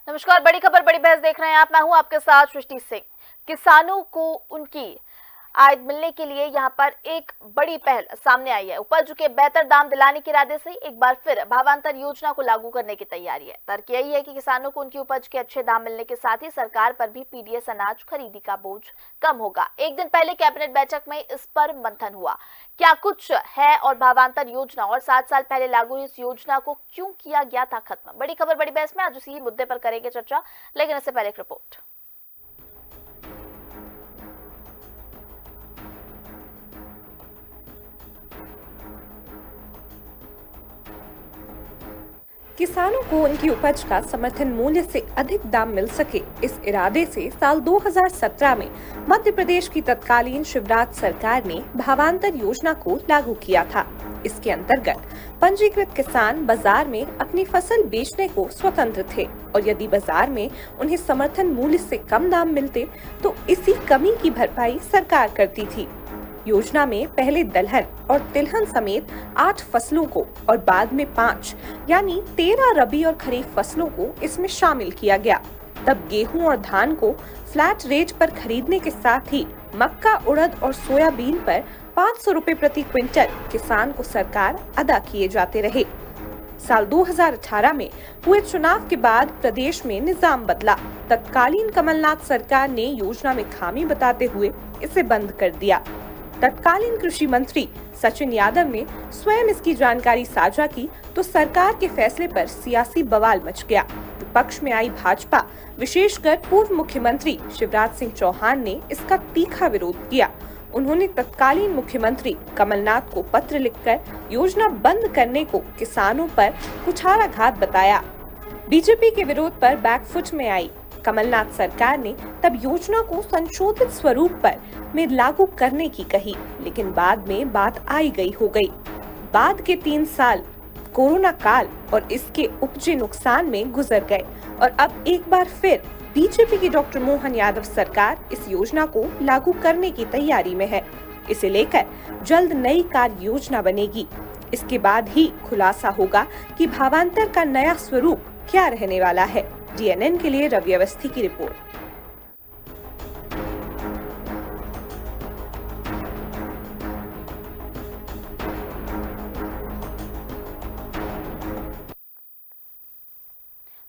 नमस्कार। बड़ी खबर बड़ी बहस देख रहे हैं आप। मैं हूं आपके साथ सृष्टि सिंह। किसानों को उनकी आय मिलने के लिए यहां पर एक बड़ी पहल सामने आई है। उपज के बेहतर दाम दिलाने के इरादे से एक बार फिर भावांतर योजना को लागू करने की तैयारी है। तर्क यही है कि किसानों को उनकी उपज के अच्छे दाम मिलने के साथ ही सरकार पर भी पीडीएस अनाज खरीदी का बोझ कम होगा। एक दिन पहले कैबिनेट बैठक में इस पर मंथन हुआ। क्या कुछ है और भावांतर योजना और 7 साल पहले लागू हुई इस योजना को क्यों किया गया था खत्म। बड़ी खबर बड़ी बहस में आज उसी मुद्दे पर करेंगे चर्चा, लेकिन इससे पहले एक रिपोर्ट। किसानों को उनकी उपज का समर्थन मूल्य से अधिक दाम मिल सके, इस इरादे से साल 2017 में मध्य प्रदेश की तत्कालीन शिवराज सरकार ने भावांतर योजना को लागू किया था। इसके अंतर्गत पंजीकृत किसान बाजार में अपनी फसल बेचने को स्वतंत्र थे और यदि बाजार में उन्हें समर्थन मूल्य से कम दाम मिलते तो इसी कमी की भरपाई सरकार करती थी। योजना में पहले दलहन और तिलहन समेत 8 फसलों को और बाद में 5 यानी 13 रबी और खरीफ फसलों को इसमें शामिल किया गया। तब गेहूं और धान को फ्लैट रेट पर खरीदने के साथ ही मक्का, उड़द और सोयाबीन पर 500 रुपए प्रति क्विंटल किसान को सरकार अदा किए जाते रहे। साल 2018 में हुए चुनाव के बाद प्रदेश में निजाम बदला। तत्कालीन कमलनाथ सरकार ने योजना में खामी बताते हुए इसे बंद कर दिया। तत्कालीन कृषि मंत्री सचिन यादव ने स्वयं इसकी जानकारी साझा की तो सरकार के फैसले पर सियासी बवाल मच गया। विपक्ष में आई भाजपा, विशेषकर पूर्व मुख्यमंत्री शिवराज सिंह चौहान ने इसका तीखा विरोध किया। उन्होंने तत्कालीन मुख्यमंत्री कमलनाथ को पत्र लिखकर योजना बंद करने को किसानों पर कुठाराघात बताया। बीजेपी के विरोध पर बैकफुट में आई कमलनाथ सरकार ने तब योजना को संशोधित स्वरूप पर में लागू करने की कही, लेकिन बाद में बात आई गई हो गई। बाद के 3 साल कोरोना काल और इसके उपजे नुकसान में गुजर गए और अब एक बार फिर बीजेपी की डॉक्टर मोहन यादव सरकार इस योजना को लागू करने की तैयारी में है। इसे लेकर जल्द नई कार्य योजना बनेगी। इसके बाद ही खुलासा होगा कि भावांतर का नया स्वरूप क्या रहने वाला है। DNN के लिए रवि अवस्थी की रिपोर्ट।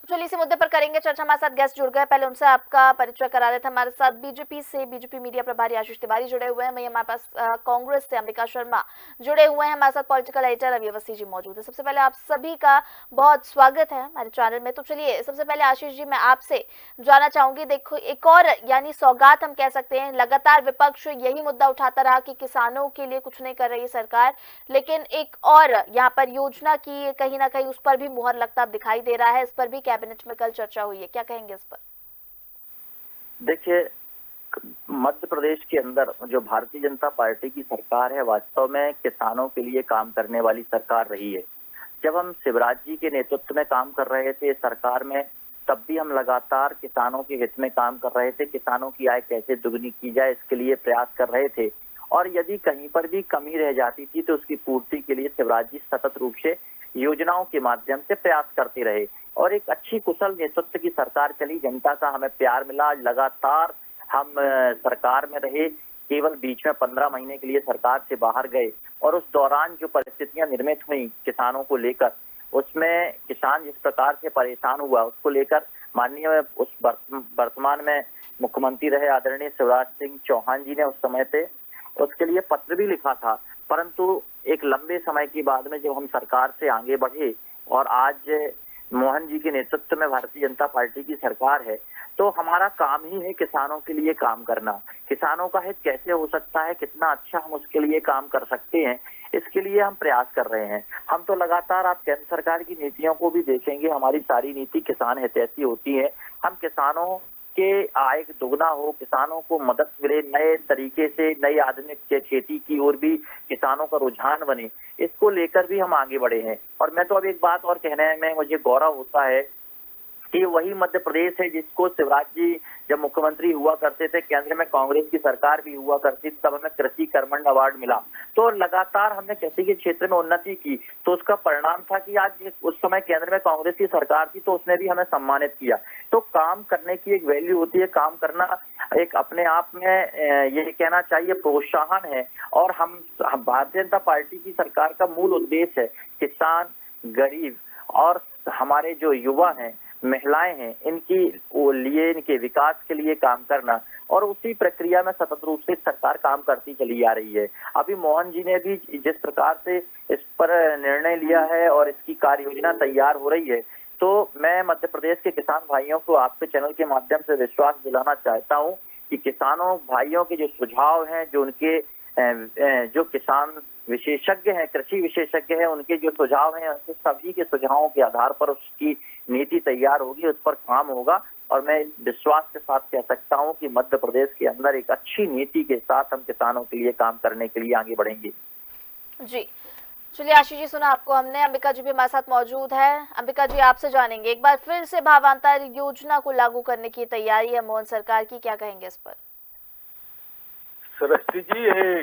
चलिए इसी मुद्दे पर करेंगे चर्चा। हमारे साथ गेस्ट जुड़ गए, पहले उनसे आपका परिचय करा देते हैं। हमारे साथ बीजेपी से बीजेपी मीडिया प्रभारी आशीष तिवारी जुड़े हुए हैं। वहीं हमारे पास कांग्रेस से अंबिका शर्मा जुड़े हुए हैं। हमारे साथ पॉलिटिकल एडिटर रवि अवस्थी जी मौजूद है। सबसे पहले आप सभी का बहुत स्वागत है हमारे चैनल में। तो चलिए सबसे पहले आशीष जी, मैं आपसे जानना चाहूंगी, देखो एक और यानी सौगात हम कह सकते हैं, लगातार विपक्ष यही मुद्दा उठाता रहा कि किसानों के लिए कुछ नहीं कर रही सरकार, लेकिन एक और यहाँ पर योजना की कहीं ना कहीं उस पर भी मुहर लगता दिखाई दे रहा है। इस पर भी कैबिनेट में कल चर्चा हुई है, क्या कहेंगे इस पर? देखिए, मध्य प्रदेश के अंदर जो भारतीय जनता पार्टी की सरकार है, वास्तव में किसानों के लिए काम करने वाली सरकार रही है। जब हम शिवराज जी के नेतृत्व में काम कर रहे थे सरकार में, तब भी हम लगातार किसानों के हित में काम कर रहे थे। किसानों की आय कैसे दुगनी की जाए, इसके लिए प्रयास कर रहे थे और यदि कहीं पर भी कमी रह जाती थी तो उसकी पूर्ति के लिए शिवराज जी सतत रूप से योजनाओं के माध्यम से प्रयास करते रहे और एक अच्छी कुशल नेतृत्व की सरकार चली। जनता का हमें प्यार मिला, लगातार हम सरकार में रहे। केवल बीच में 15 महीने के लिए सरकार से बाहर गए और उस दौरान जो परिस्थितियां निर्मित हुई किसानों को लेकर, उसमें किसान जिस प्रकार से परेशान हुआ उसको लेकर माननीय उस वर्तमान में मुख्यमंत्री रहे आदरणीय शिवराज सिंह चौहान जी ने उस समय पे उसके लिए पत्र भी लिखा था। परंतु एक लंबे समय के बाद में जब हम सरकार से आगे बढ़े और आज मोहन जी के नेतृत्व में भारतीय जनता पार्टी की सरकार है, तो हमारा काम ही है किसानों के लिए काम करना। किसानों का हित कैसे हो सकता है, कितना अच्छा हम उसके लिए काम कर सकते हैं, इसके लिए हम प्रयास कर रहे हैं। हम तो लगातार, आप केंद्र सरकार की नीतियों को भी देखेंगे, हमारी सारी नीति किसान हितैषी होती है। हम किसानों के आय दोगुना हो, किसानों को मदद मिले, नए तरीके से नई आधुनिक खेती की ओर भी किसानों का रुझान बने, इसको लेकर भी हम आगे बढ़े हैं। और मैं तो अब एक बात और कहने में मुझे गौरव होता है कि वही मध्य प्रदेश है जिसको शिवराज जी जब मुख्यमंत्री हुआ करते थे, केंद्र में कांग्रेस की सरकार भी हुआ करती थी, तब हमें कृषि कर्मण अवार्ड मिला। तो लगातार हमने कृषि के क्षेत्र में उन्नति की, तो उसका परिणाम था कि आज उस समय केंद्र में कांग्रेस की सरकार थी तो उसने भी हमें सम्मानित किया। तो काम करने की एक वैल्यू होती है, काम करना एक अपने आप में ये कहना चाहिए प्रोत्साहन है। और हम भारतीय जनता पार्टी की सरकार का मूल उद्देश्य है किसान, गरीब और हमारे जो युवा हैं, महिलाएं हैं, इनकी लिए इनके विकास के लिए काम करना। और उसी प्रक्रिया में सतत रूप से सरकार काम करती चली आ रही है। अभी मोहन जी ने भी जिस प्रकार से इस पर निर्णय लिया है और इसकी कार्य योजना तैयार हो रही है, तो मैं मध्य प्रदेश के किसान भाइयों को आपके चैनल के माध्यम से विश्वास दिलाना चाहता हूं कि किसानों भाइयों के जो सुझाव हैं, जो उनके जो किसान विशेषज्ञ हैं, कृषि विशेषज्ञ हैं, उनके जो सुझाव हैं, उनके सभी के सुझावों के आधार पर उसकी नीति तैयार होगी, उस पर काम होगा। और मैं विश्वास के साथ कह सकता हूं कि मध्य प्रदेश के अंदर एक अच्छी नीति के साथ हम किसानों के लिए काम करने के लिए आगे बढ़ेंगे। जी, चलिए आशीष जी, सुना आपको हमने। अंबिका जी भी हमारे साथ मौजूद है। अंबिका जी, आपसे जानेंगे एक बार फिर से भावांतर योजना को लागू करने की तैयारी है मोहन सरकार की, क्या कहेंगे इस पर? सरस्वती जी, ये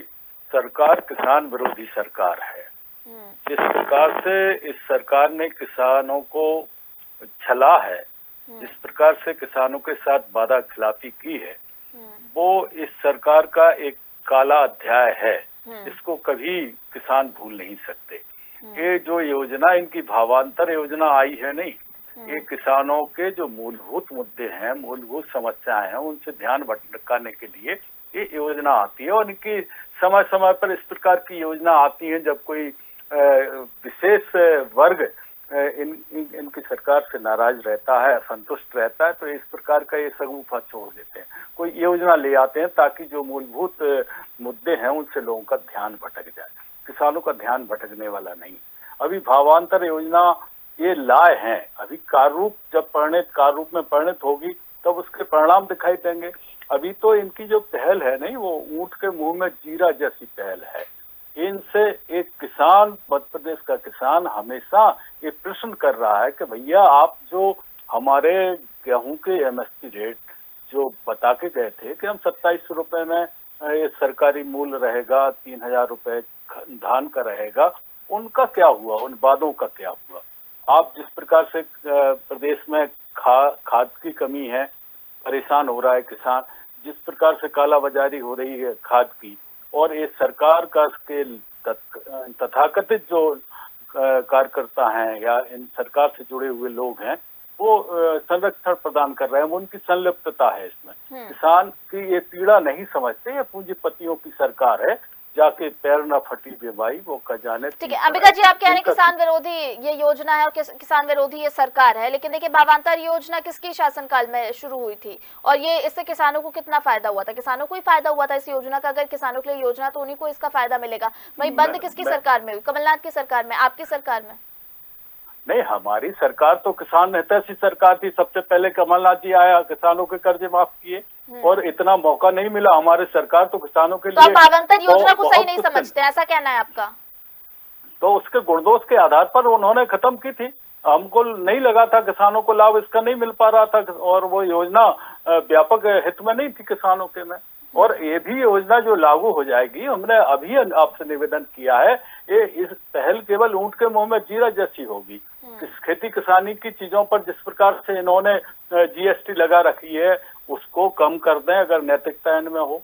सरकार किसान विरोधी सरकार है। जिस प्रकार से इस सरकार ने किसानों को छला है, जिस प्रकार से किसानों के साथ वादा खिलाफी की है, वो इस सरकार का एक काला अध्याय है। इसको कभी किसान भूल नहीं सकते। ये जो योजना इनकी भावांतर योजना आई है नहीं, ये किसानों के जो मूलभूत मुद्दे हैं, मूलभूत समस्याएं हैं, उनसे ध्यान भटकाने के लिए ये योजना आती है। और इनकी समय समय पर इस प्रकार की योजना आती है जब कोई विशेष वर्ग इनकी सरकार से नाराज रहता है, असंतुष्ट रहता है, तो इस प्रकार का ये सगुफा छोड़ देते हैं, कोई योजना ले आते हैं ताकि जो मूलभूत मुद्दे हैं उनसे लोगों का ध्यान भटक जाए। किसानों का ध्यान भटकने वाला नहीं। अभी भावांतर योजना ये लाए हैं, अभी जब कार्यरूप में परिणत होगी तब उसके परिणाम दिखाई देंगे। अभी तो इनकी जो पहल है नहीं, वो ऊंट के मुंह में जीरा जैसी पहल है। इनसे एक किसान, मध्य प्रदेश का किसान हमेशा ये प्रश्न कर रहा है कि भैया आप जो हमारे गेहूं के एमएसपी रेट जो बता के गए थे कि हम 27 रुपए में ये सरकारी मूल्य रहेगा, 3000 रुपए धान का रहेगा, उनका क्या हुआ? उन वादों का क्या हुआ? आप जिस प्रकार से प्रदेश में खाद की कमी है, परेशान हो रहा है किसान, जिस प्रकार से कालाबाजारी हो रही है खाद की, और ये सरकार का के तथाकथित जो कार्यकर्ता हैं या इन सरकार से जुड़े हुए लोग हैं, वो संरक्षण प्रदान कर रहे हैं, उनकी संलिप्तता है इसमें। किसान की ये पीड़ा नहीं समझते। ये पूंजीपतियों की सरकार है, जाके पैर न फटी बेबाई वो का जाने। ठीक है अंबिका जी, आप कह रहे हैं किसान विरोधी ये योजना है और किसान विरोधी ये सरकार है, लेकिन देखिए भावांतर योजना किसकी शासनकाल में शुरू हुई थी और ये इससे किसानों को कितना फायदा हुआ था? किसानों को ही फायदा हुआ था इस योजना का। अगर किसानों के लिए योजना तो उन्हीं को इसका फायदा मिलेगा। वही बंद किसकी सरकार में हुई? कमलनाथ की सरकार में, आपकी सरकार में? नहीं, हमारी सरकार तो किसान हितैषी सरकार थी। सबसे पहले कमलनाथ जी आया, किसानों के कर्जे माफ किए, और इतना मौका नहीं मिला। हमारी सरकार तो किसानों के लिए। तो भावांतर योजना को सही नहीं समझते, ऐसा कहना है आपका? तो उसके गुणदोष के आधार पर उन्होंने खत्म की थी। हमको नहीं लगा था किसानों को लाभ इसका नहीं मिल पा रहा था, और वो योजना व्यापक हित में नहीं थी किसानों के में। और ये भी योजना जो लागू हो जाएगी, हमने अभी आपसे निवेदन किया है, ये इस पहल केवल ऊंट के मुंह में जीरा जैसी होगी। खेती किसानी की चीजों पर जिस प्रकार से इन्होंने जीएसटी लगा रखी है, उसको कम कर दें अगर नैतिकता इनमें हो।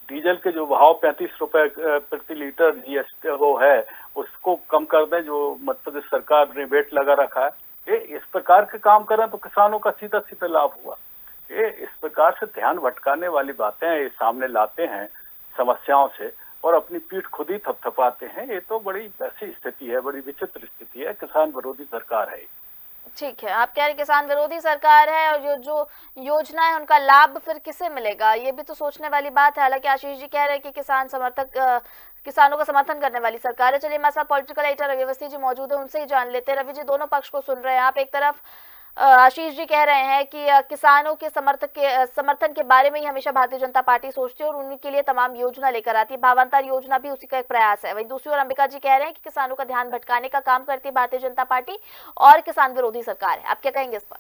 डीजल के जो भाव 35 रुपए प्रति लीटर जीएसटी वो है, उसको कम कर दें जो मध्य प्रदेश सरकार ने वेट लगा रखा है। ये इस प्रकार के काम करें तो किसानों का सीधा सीधा लाभ हुआ। ये इस प्रकार से ध्यान भटकाने वाली बातें ये सामने लाते हैं समस्याओं से, और अपनी पीठ खुद ही थपथपाते हैं। ये तो बड़ी ऐसी स्थिति है, बड़ी विचित्र स्थिति है। किसान विरोधी सरकार है। ठीक है, आप कह रहे किसान विरोधी सरकार है, और ये जो योजना है उनका लाभ फिर किसे मिलेगा, ये भी तो सोचने वाली बात है। हालांकि आशीष जी कह रहे हैं कि किसानों का समर्थन करने वाली सरकार है। चलिए हमारे साथ पॉलिटिकल एडिटर रवि अवस्थी जी मौजूद है, उनसे ही जान लेते हैं। रवि जी, दोनों पक्ष को सुन रहे हैं आप। एक तरफ आशीष जी कह रहे हैं कि किसानों के समर्थन के बारे में ही हमेशा भारतीय जनता पार्टी सोचती है और उन्हीं के लिए तमाम योजना लेकर आती है। भावांतर योजना भी उसी का एक प्रयास है। वहीं दूसरी ओर अंबिका जी कह रहे हैं कि किसानों का ध्यान भटकाने का काम करती है भारतीय जनता पार्टी और किसान विरोधी सरकार है। आप क्या कहेंगे इस पर?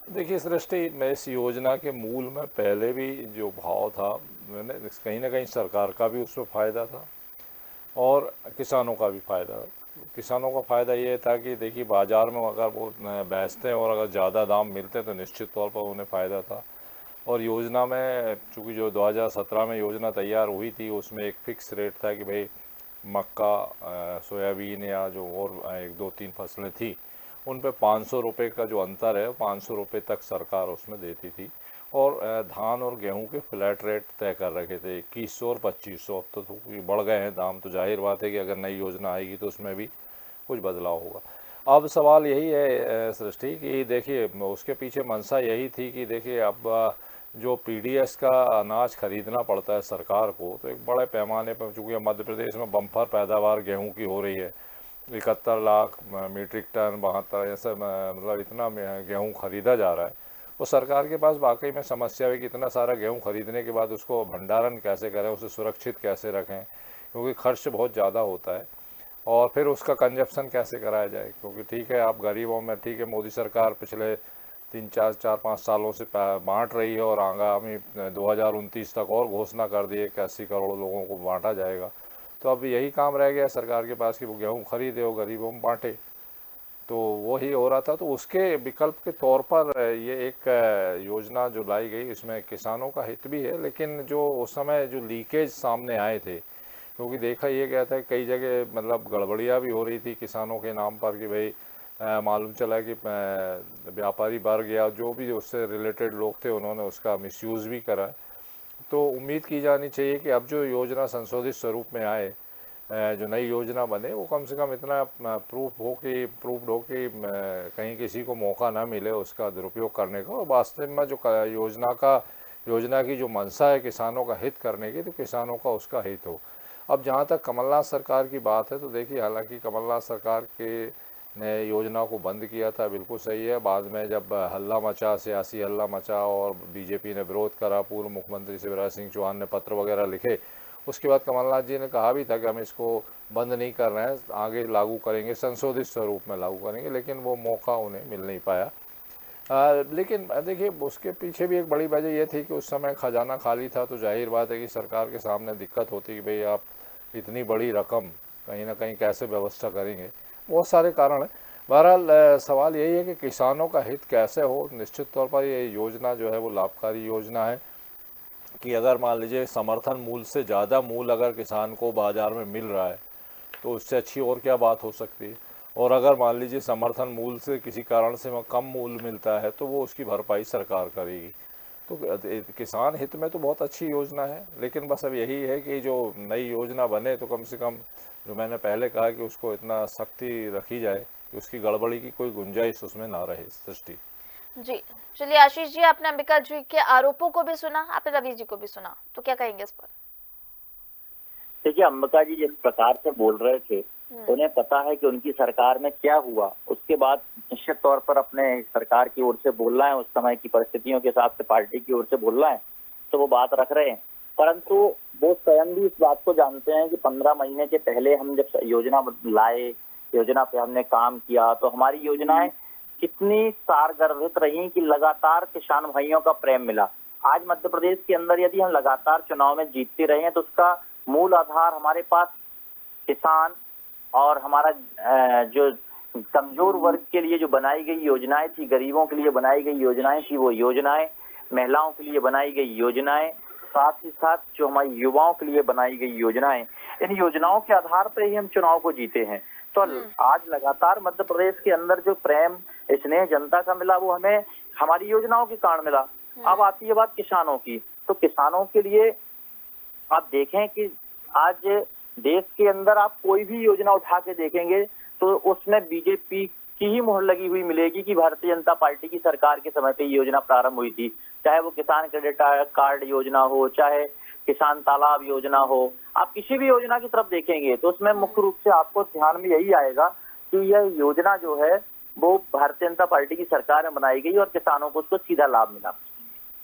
देखिए सृष्टि, मैं इस योजना के मूल में पहले भी जो भाव था, मैंने कहीं ना कहीं सरकार का भी उसमें फ़ायदा था और किसानों का भी फ़ायदा। किसानों का फ़ायदा ये था कि देखिए बाज़ार में अगर वो बेचते हैं और अगर ज़्यादा दाम मिलते तो निश्चित तौर पर उन्हें फ़ायदा था। और योजना में चूँकि जो 2017 में योजना तैयार हुई थी उसमें एक फ़िक्स रेट था कि भाई मक्का, सोयाबीन या जो और एक दो तीन फसलें थी उन पे 500 रुपये का जो अंतर है 500 रुपये तक सरकार उसमें देती थी। और धान और गेहूं के फ्लैट रेट तय कर रखे थे 2100 और 2500। अब तो बढ़ गए हैं दाम, तो जाहिर बात है कि अगर नई योजना आएगी तो उसमें भी कुछ बदलाव होगा। अब सवाल यही है सृष्टि कि देखिए उसके पीछे मंशा यही थी कि देखिए अब जो पीडीएस का अनाज खरीदना पड़ता है सरकार को, तो एक बड़े पैमाने पर, चूँकि मध्य प्रदेश में बम्पर पैदावार गेहूं की हो रही है, 71 लाख मीट्रिक टन, 72 ऐसा मतलब इतना गेहूं खरीदा जा रहा है। वो सरकार के पास वाकई में समस्या है कि इतना सारा गेहूं खरीदने के बाद उसको भंडारण कैसे करें, उसे सुरक्षित कैसे रखें, क्योंकि खर्च बहुत ज़्यादा होता है। और फिर उसका कंजप्शन कैसे कराया जाए, क्योंकि ठीक है आप गरीबों में, ठीक है मोदी सरकार पिछले 3 4 5 सालों से बांट रही है और आगामी 2029 तक और घोषणा कर दी है कि 80 करोड़ लोगों को बांटा जाएगा। तो अब यही काम रह गया सरकार के पास कि वो गेहूँ खरीदे और गरीबों में बांटे। तो वो ही हो रहा था। तो उसके विकल्प के तौर पर ये एक योजना जो लाई गई, इसमें किसानों का हित भी है, लेकिन जो उस समय जो लीकेज सामने आए थे, क्योंकि देखा ये गया था कई जगह मतलब गड़बड़ियाँ भी हो रही थी किसानों के नाम पर कि भाई मालूम चला कि व्यापारी वर्ग या जो भी उससे रिलेटेड लोग थे उन्होंने उसका मिसयूज़ भी करा। तो उम्मीद की जानी चाहिए कि अब जो योजना संशोधित स्वरूप में आए, जो नई योजना बने, वो कम से कम इतना प्रूफ्ड हो कि कहीं किसी को मौका ना मिले उसका दुरुपयोग करने का, और वास्तव में जो योजना की जो मंशा है किसानों का हित करने की, तो किसानों का उसका हित हो। अब जहाँ तक कमलनाथ सरकार की बात है, तो देखिए हालांकि कमलनाथ सरकार के ने योजना को बंद किया था, बिल्कुल सही है। बाद में जब हल्ला मचा, सियासी हल्ला मचा और बीजेपी ने विरोध करा, पूर्व मुख्यमंत्री शिवराज सिंह चौहान ने पत्र वगैरह लिखे, उसके बाद कमलनाथ जी ने कहा भी था कि हम इसको बंद नहीं कर रहे हैं, आगे लागू करेंगे, संशोधित स्वरूप में लागू करेंगे, लेकिन वो मौका उन्हें मिल नहीं पाया। लेकिन देखिए उसके पीछे भी एक बड़ी वजह ये थी कि उस समय खजाना खाली था, तो जाहिर बात है कि सरकार के सामने दिक्कत होती कि भाई आप इतनी बड़ी रकम कहीं ना कहीं कैसे व्यवस्था करेंगे। बहुत सारे कारण हैं। बहरहाल सवाल यही है कि किसानों का हित कैसे हो। निश्चित तौर पर ये योजना जो है वो लाभकारी योजना है कि अगर मान लीजिए समर्थन मूल्य से ज़्यादा मूल्य अगर किसान को बाज़ार में मिल रहा है तो उससे अच्छी और क्या बात हो सकती है। और अगर मान लीजिए समर्थन मूल्य से किसी कारण से कम मूल्य मिलता है तो वो उसकी भरपाई सरकार करेगी। तो किसान हित में तो बहुत अच्छी योजना है, लेकिन बस अब यही है कि जो नई योजना बने तो कम से कम, जो मैंने पहले कहा, कि उसको इतना सख्ती रखी जाए कि उसकी गड़बड़ी की कोई गुंजाइश उसमें ना रहे। सृष्टि जी, चलिए आशीष जी, आपने अंबिका जी के आरोपों को भी सुना, आपने रवि जी को भी सुना, तो क्या कहेंगे इस पर? देखिए, अंबिका जी जिस प्रकार से बोल रहे थे, उन्हें पता है कि उनकी सरकार में क्या हुआ। उसके बाद निश्चित तौर पर अपने सरकार की ओर से बोलना है, उस समय की परिस्थितियों के हिसाब से पार्टी की ओर से बोलना है, तो वो बात रख रहे हैं। परंतु वो स्वयं भी इस बात को जानते हैं कि 15 महीने के पहले हम जब योजना लाए, योजना पे हमने काम किया, तो हमारी योजनाएं कितनी सारगर्भित रही कि लगातार किसान भाइयों का प्रेम मिला। आज मध्य प्रदेश के अंदर यदि हम लगातार चुनाव में जीतते रहे हैं तो उसका मूल आधार हमारे पास किसान और हमारा जो कमजोर वर्ग के लिए जो बनाई गई योजनाएं थी, गरीबों के लिए बनाई गई योजनाएं थी, वो योजनाएं, महिलाओं के लिए बनाई गई योजनाएं, साथ ही साथ जो हमारे युवाओं के लिए बनाई गई योजनाएं, इन योजनाओं के आधार पर ही हम चुनाव को जीते हैं। तो आज लगातार मध्य प्रदेश के अंदर जो प्रेम, स्नेह जनता का मिला, वो हमें हमारी योजनाओं के कारण मिला। अब आती है बात किसानों की, तो किसानों के लिए आप देखें कि आज देश के अंदर आप कोई भी योजना उठा के देखेंगे तो उसमें बीजेपी की ही मोहर लगी हुई मिलेगी कि भारतीय जनता पार्टी की सरकार के समय पे ये योजना प्रारंभ हुई थी। चाहे वो किसान क्रेडिट कार्ड योजना हो, चाहे किसान तालाब योजना हो, आप किसी भी योजना की तरफ देखेंगे तो उसमें मुख्य रूप से आपको ध्यान में यही आएगा कि यह योजना जो है वो भारतीय जनता पार्टी की सरकार में बनाई गई और किसानों को उसको सीधा लाभ मिला।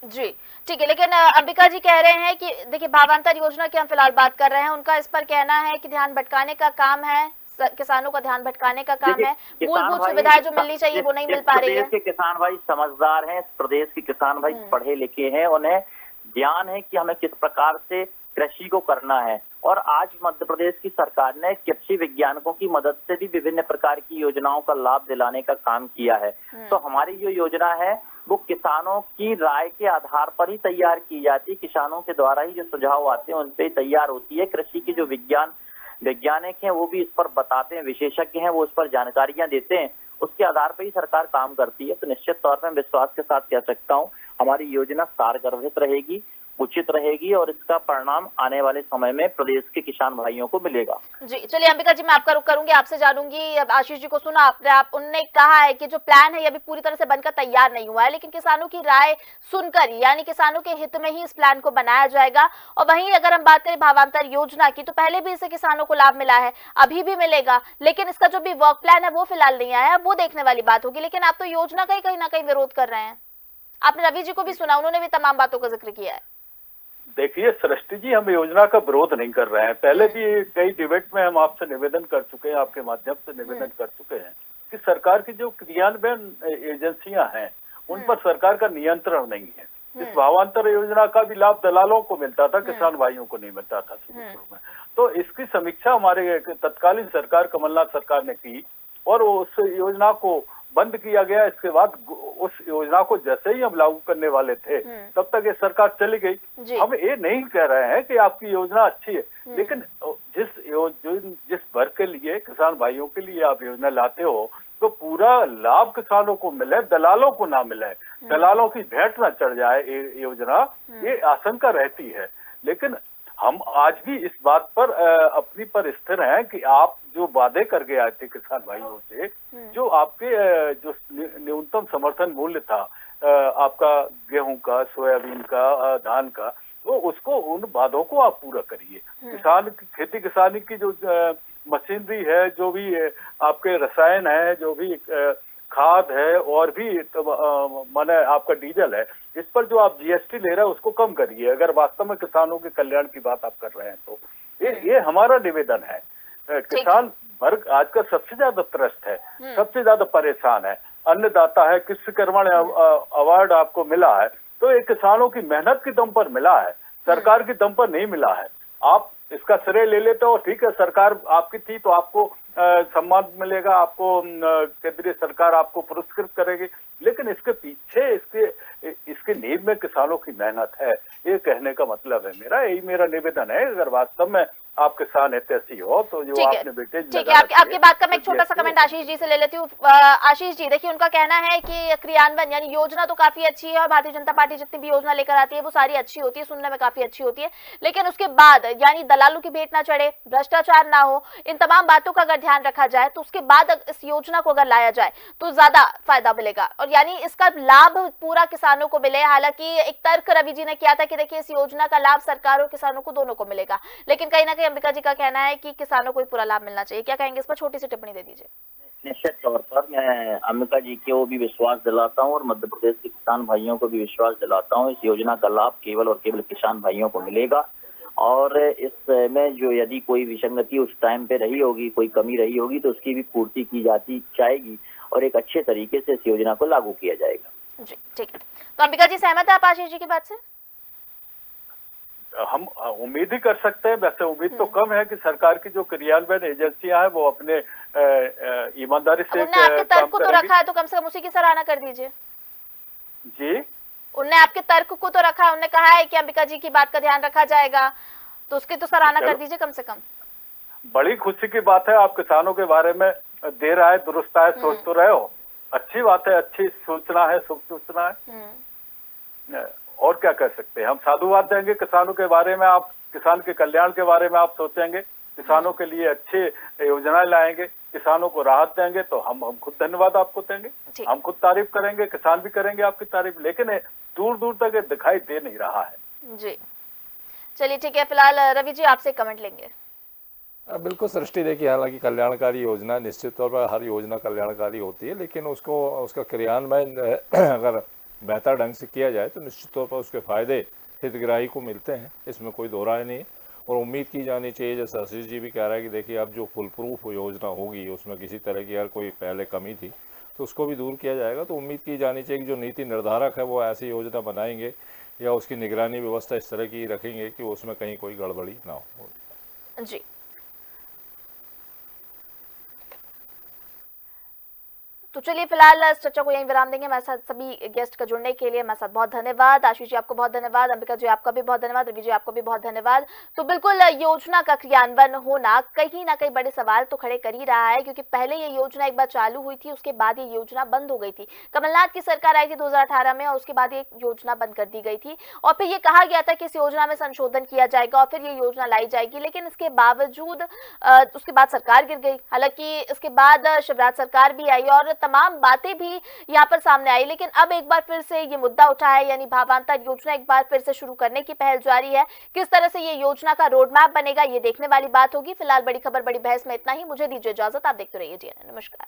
जी ठीक है, लेकिन अंबिका जी कह रहे हैं कि देखिए भावांतर योजना की हम फिलहाल बात कर रहे हैं, उनका इस पर कहना है कि ध्यान भटकाने का काम है किसानों का ध्यान भटकाने का काम देखिए, है, किसान मूलभूत भाई सुविधाएं जो मिलनी चाहिए वो नहीं इस मिल पा रही प्रदेश है। के किसान भाई समझदार हैं, इस प्रदेश के किसान भाई पढ़े लिखे हैं, उन्हें ज्ञान है कि हमें किस प्रकार से कृषि को करना है। और आज मध्य प्रदेश की सरकार ने कृषि वैज्ञानिकों की मदद से भी विभिन्न प्रकार की योजनाओं का लाभ दिलाने का काम किया है। तो हमारी जो योजना है वो किसानों की राय के आधार पर ही तैयार की जाती है, किसानों के द्वारा ही जो सुझाव आते हैं उन पे ही तैयार होती है। कृषि की जो वैज्ञानिक हैं वो भी इस पर बताते हैं, विशेषज्ञ हैं वो इस पर जानकारियां देते हैं, उसके आधार पर ही सरकार काम करती है। तो निश्चित तौर पर विश्वास के साथ कह सकता हूँ हमारी योजना सारगर्भित रहेगी, उचित रहेगी और इसका परिणाम आने वाले समय में प्रदेश के किसान भाइयों को मिलेगा। जी चलिए अंबिका जी, मैं आपका रुख करूंगी, आपसे जानूंगी। अब आशीष जी को सुना आपने, उनने कहा है कि जो प्लान है ये अभी पूरी तरह से बनकर तैयार नहीं हुआ है, लेकिन किसानों की राय सुनकर यानी किसानों के हित में ही इस प्लान को बनाया जाएगा। और वहीं अगर हम बात करें भावांतर योजना की, तो पहले भी इससे किसानों को लाभ मिला है, अभी भी मिलेगा, लेकिन इसका जो भी वर्क प्लान है वो फिलहाल नहीं आया है, वो देखने वाली बात होगी। लेकिन आप तो योजना का ही कहीं ना कहीं विरोध कर रहे हैं। आपने रवि जी को भी सुना, उन्होंने भी तमाम बातों का जिक्र किया है। देखिए सृष्टि जी, हम योजना का विरोध नहीं कर रहे हैं। पहले भी कई डिबेट में हम आपसे निवेदन कर चुके हैं, आपके माध्यम से निवेदन कर चुके हैं कि सरकार की जो क्रियान्वयन एजेंसियां हैं उन पर सरकार का नियंत्रण नहीं है। इस भावांतर योजना का भी लाभ दलालों को मिलता था, किसान भाइयों को नहीं मिलता था शुरू में। तो इसकी समीक्षा हमारे तत्कालीन सरकार कमलनाथ सरकार ने की और उस योजना को बंद किया गया। इसके बाद उस योजना को जैसे ही हम लागू करने वाले थे तब तक ये सरकार चली गई। हम ये नहीं कह रहे हैं कि आपकी योजना अच्छी है, लेकिन जिस वर्ग के लिए, किसान भाइयों के लिए आप योजना लाते हो तो पूरा लाभ किसानों को मिले, दलालों को ना मिले, दलालों की भेंट ना चढ़ जाए योजना, ये आशंका रहती है। लेकिन हम आज भी इस बात पर अपनी पर स्थिर हैं कि आप जो वादे करके आए थे किसान भाइयों से, जो आपके जो न्यूनतम समर्थन मूल्य था आपका गेहूं का, सोयाबीन का, धान का, तो उसको, उन वादों को आप पूरा करिए। किसान खेती किसानी की जो मशीनरी है, जो भी आपके रसायन है, जो भी खाद है और भी माने आपका डीजल है, इस पर जो आप जीएसटी ले रहे हैं उसको कम करिए, अगर वास्तव में किसानों के कल्याण की बात आप कर रहे हैं तो। ये हमारा निवेदन है। किसान वर्ग आज का सबसे ज्यादा त्रस्त है, सबसे ज्यादा परेशान है। अन्नदाता है, कृषि कर्मण अवार्ड आपको मिला है तो ये किसानों की मेहनत के दम पर मिला है, सरकार के दम पर नहीं मिला है। आप इसका श्रेय ले लेते हो, ठीक है, सरकार आपकी थी तो आपको सम्मान मिलेगा, आपको केंद्रीय सरकार आपको पुरस्कृत करेगी, लेकिन इसके पीछे इसके नींव में किसानों की मेहनत है, ये कहने का मतलब है मेरा। यही मेरा निवेदन है। अगर वास्तव में आप किसान हितैषी हो तो जो आपने बेटे, ठीक है, आपकी बात का मैं एक छोटा सा कमेंट आशीष जी से ले लेती हूँ। आशीष जी देखिए, उनका कहना है कि क्रियान्वयन यानी योजना तो काफी अच्छी है और भारतीय जनता पार्टी जितनी भी योजना लेकर आती है वो सारी अच्छी होती है, सुनने में काफी अच्छी होती है, लेकिन उसके बाद यानी दलालों की भेंट ना चढ़े, भ्रष्टाचार ना हो, इन तमाम बातों का अगर ध्यान रखा जाए तो उसके बाद इस योजना को अगर लाया जाए तो ज्यादा फायदा मिलेगा और यानी इसका लाभ पूरा किसानों को मिले। हालांकि एक तर्क रवि जी ने किया था कि देखिए इस योजना का लाभ सरकार और किसानों को दोनों को मिलेगा, लेकिन कहीं ना कहीं अंबिका जी का कहना है कि किसानों को ही पूरा लाभ मिलना चाहिए। क्या कहेंगे इस पर, छोटी सी टिप्पणी दे दीजिए। निश्चित तौर पर मैं अंबिका जी को भी विश्वास दिलाता हूं और मध्य प्रदेश के किसान भाइयों को भी विश्वास दिलाता हूं, इस योजना का लाभ केवल और केवल किसान भाइयों को मिलेगा। और इसमें जो यदि कोई विसंगति उस टाइम पे रही होगी, कोई कमी रही होगी तो उसकी भी पूर्ति की जाएगी और एक अच्छे तरीके से इस योजना को लागू किया जाएगा। जी ठीक है, तो अंबिका जी सहमत है आप आशीष जी की बात से? हम उम्मीद ही कर सकते हैं, वैसे उम्मीद तो कम है कि सरकार की जो क्रियान्वयन एजेंसियां हैं वो अपने ईमानदारी से उन्होंने आपके तर्क को तो रखा है तो कम से कम उसी की सराहना कर दीजिए। जी, उन्होंने आपके तर्क को तो रखा है, उन्होंने कहा है कि अंबिका जी की बात का ध्यान रखा जाएगा, तो उसकी तो सराहना कर दीजिए कम से कम। बड़ी खुशी की बात है, आप किसानों के बारे में देर आए दुरुस्त आए सोच तो रहे हो, अच्छी बात है, अच्छी सूचना है, शुभ सूचना है। और क्या कर सकते हैं, हम साधुवाद देंगे किसानों के बारे में, आप किसान के कल्याण के बारे में आप सोचेंगे, किसानों के लिए अच्छे योजनाएं लाएंगे, किसानों को राहत देंगे तो हम खुद धन्यवाद आपको देंगे, हम खुद तारीफ करेंगे, किसान भी करेंगे आपकी तारीफ, लेकिन दूर दूर तक दिखाई दे नहीं रहा है। जी चलिए ठीक है, फिलहाल रवि जी आपसे कमेंट लेंगे। बिल्कुल सृष्टि, देखिए हालांकि कल्याणकारी योजना निश्चित तौर पर हर योजना कल्याणकारी होती है, लेकिन उसका क्रियान्वयन अगर बेहतर ढंग से किया जाए तो निश्चित तौर पर उसके फायदे हितग्राही को मिलते हैं, इसमें कोई दो राय नहीं। और उम्मीद की जानी चाहिए, जैसे आशीष जी भी कह रहा है कि देखिए अब जो फुल प्रूफ योजना होगी उसमें किसी तरह की अगर कोई पहले कमी थी तो उसको भी दूर किया जाएगा। तो उम्मीद की जानी चाहिए कि जो नीति निर्धारक है वो ऐसी योजना बनाएंगे या उसकी निगरानी व्यवस्था इस तरह की रखेंगे कि उसमें कहीं कोई गड़बड़ी ना हो। जी, तो चलिए फिलहाल इस चर्चा को यहीं विराम देंगे। हमारे साथ सभी गेस्ट का जुड़ने के लिए हमारे साथ बहुत धन्यवाद। आशीष जी आपको बहुत धन्यवाद, अंबिका जी आपका भी बहुत धन्यवाद, रवि जी आपको भी बहुत धन्यवाद। तो बिल्कुल योजना का क्रियान्वयन होना कहीं ना कहीं बड़े सवाल तो खड़े कर ही रहा है, क्योंकि पहले ये योजना एक बार चालू हुई थी, उसके बाद ये योजना बंद हो गई थी। कमलनाथ की सरकार आई थी 2018 में और उसके बाद ये योजना बंद कर दी गई थी और फिर ये कहा गया था कि इस योजना में संशोधन किया जाएगा और फिर ये योजना लाई जाएगी, लेकिन इसके बावजूद उसके बाद सरकार गिर गई। हालांकि इसके बाद शिवराज सरकार भी आई और तमाम बातें भी यहाँ पर सामने आई, लेकिन अब एक बार फिर से ये मुद्दा उठा है, यानी भावांतर योजना एक बार फिर से शुरू करने की पहल जारी है। किस तरह से ये योजना का रोड मैप बनेगा ये देखने वाली बात होगी। फिलहाल बड़ी खबर बड़ी बहस में इतना ही। मुझे दीजिए इजाजत, आप देखते रहिए DNN। नमस्कार।